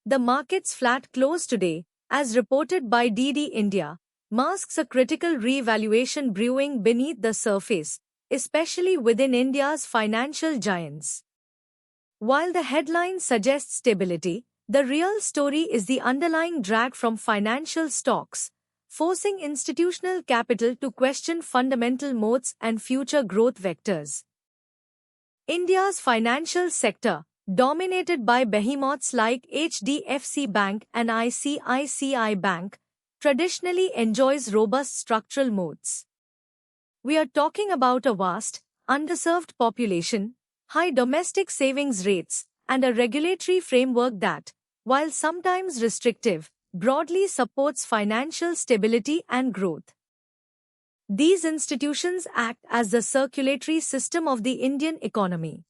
The market's flat close today, as reported by DD India, masks a critical re-evaluation brewing beneath the surface, especially within India's financial giants. While the headline suggests stability, the real story is the underlying drag from financial stocks, forcing institutional capital to question fundamental moats and future growth vectors. India's financial sector, dominated by behemoths like HDFC Bank and ICICI Bank, traditionally enjoys robust structural moats. We are talking about a vast, underserved population, high domestic savings rates, and a regulatory framework that, while sometimes restrictive, broadly supports financial stability and growth. These institutions act as the circulatory system of the Indian economy.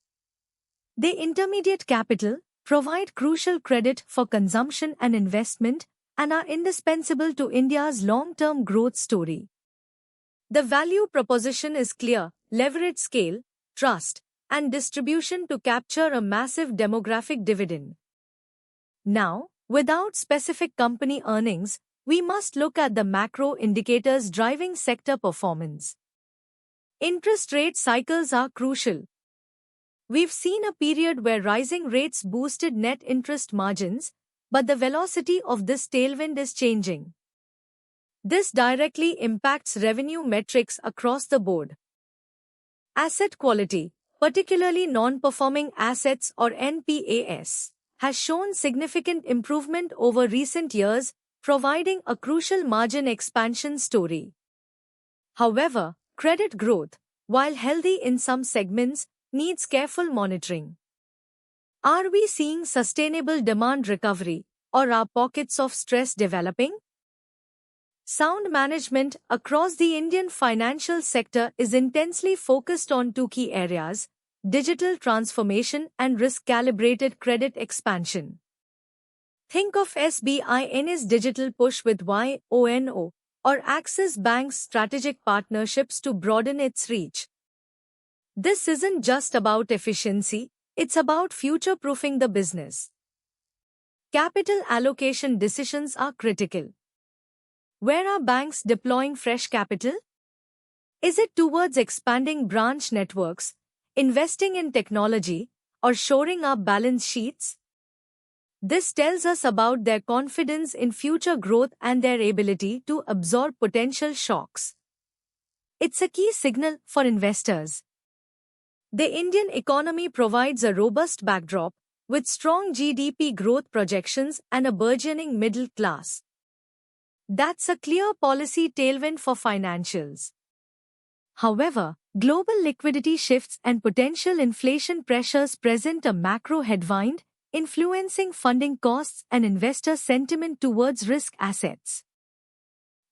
They intermediate capital, provide crucial credit for consumption and investment, and are indispensable to India's long-term growth story. The value proposition is clear: leverage scale, trust, and distribution to capture a massive demographic dividend. Now, without specific company earnings, we must look at the macro indicators driving sector performance. Interest rate cycles are crucial. We've seen a period where rising rates boosted net interest margins, but the velocity of this tailwind is changing. This directly impacts revenue metrics across the board. Asset quality, particularly non-performing assets or NPAs, has shown significant improvement over recent years, providing a crucial margin expansion story. However, credit growth, while healthy in some segments, needs careful monitoring. Are we seeing sustainable demand recovery, or are pockets of stress developing? Sound management across the Indian financial sector is intensely focused on two key areas: digital transformation and risk-calibrated credit expansion. Think of SBI's digital push with YONO, or Axis Bank's strategic partnerships to broaden its reach. This isn't just about efficiency, it's about future-proofing the business. Capital allocation decisions are critical. Where are banks deploying fresh capital? Is it towards expanding branch networks, investing in technology, or shoring up balance sheets? This tells us about their confidence in future growth and their ability to absorb potential shocks. It's a key signal for investors. The Indian economy provides a robust backdrop, with strong GDP growth projections and a burgeoning middle class. That's a clear policy tailwind for financials. However, global liquidity shifts and potential inflation pressures present a macro headwind, influencing funding costs and investor sentiment towards risk assets.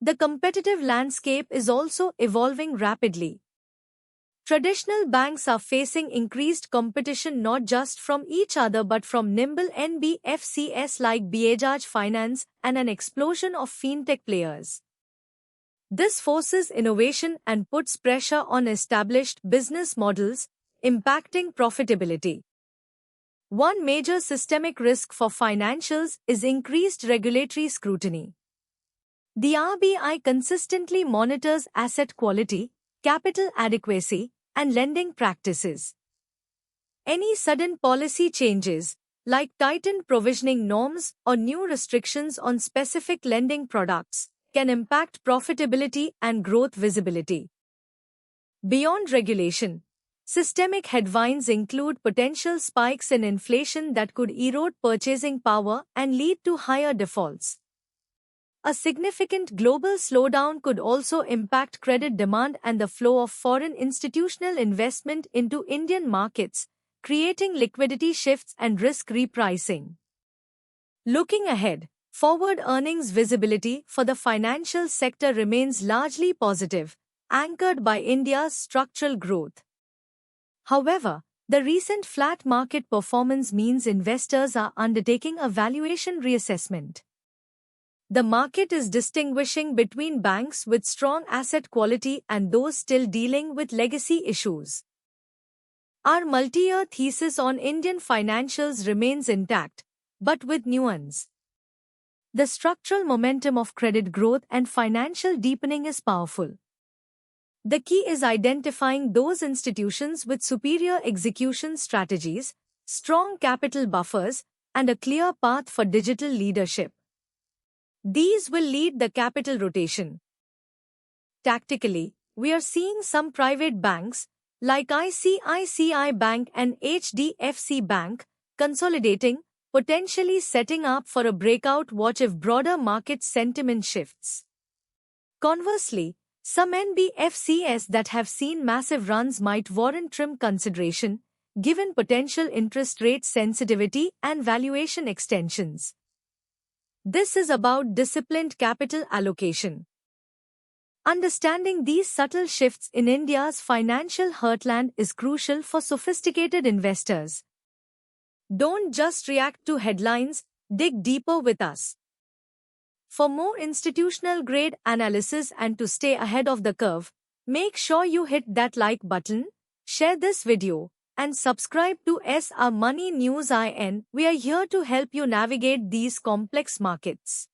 The competitive landscape is also evolving rapidly. Traditional banks are facing increased competition not just from each other but from nimble NBFCs like Bajaj Finance and an explosion of fintech players. This forces innovation and puts pressure on established business models, impacting profitability. One major systemic risk for financials is increased regulatory scrutiny. The RBI consistently monitors asset quality, capital adequacy, and lending practices. Any sudden policy changes, like tightened provisioning norms or new restrictions on specific lending products, can impact profitability and growth visibility. Beyond regulation, systemic headwinds include potential spikes in inflation that could erode purchasing power and lead to higher defaults. A significant global slowdown could also impact credit demand and the flow of foreign institutional investment into Indian markets, creating liquidity shifts and risk repricing. Looking ahead, forward earnings visibility for the financial sector remains largely positive, anchored by India's structural growth. However, the recent flat market performance means investors are undertaking a valuation reassessment. The market is distinguishing between banks with strong asset quality and those still dealing with legacy issues. Our multi-year thesis on Indian financials remains intact, but with nuance. The structural momentum of credit growth and financial deepening is powerful. The key is identifying those institutions with superior execution strategies, strong capital buffers, and a clear path for digital leadership. These will lead the capital rotation. Tactically, we are seeing some private banks, like ICICI Bank and HDFC Bank, consolidating, potentially setting up for a breakout watch if broader market sentiment shifts. Conversely, some NBFCs that have seen massive runs might warrant trim consideration, given potential interest rate sensitivity and valuation extensions. This is about disciplined capital allocation. Understanding these subtle shifts in India's financial heartland is crucial for sophisticated investors. Don't just react to headlines, dig deeper with us. For more institutional-grade analysis and to stay ahead of the curve, make sure you hit that like button, share this video, and subscribe to SR Money News IN. We are here to help you navigate these complex markets.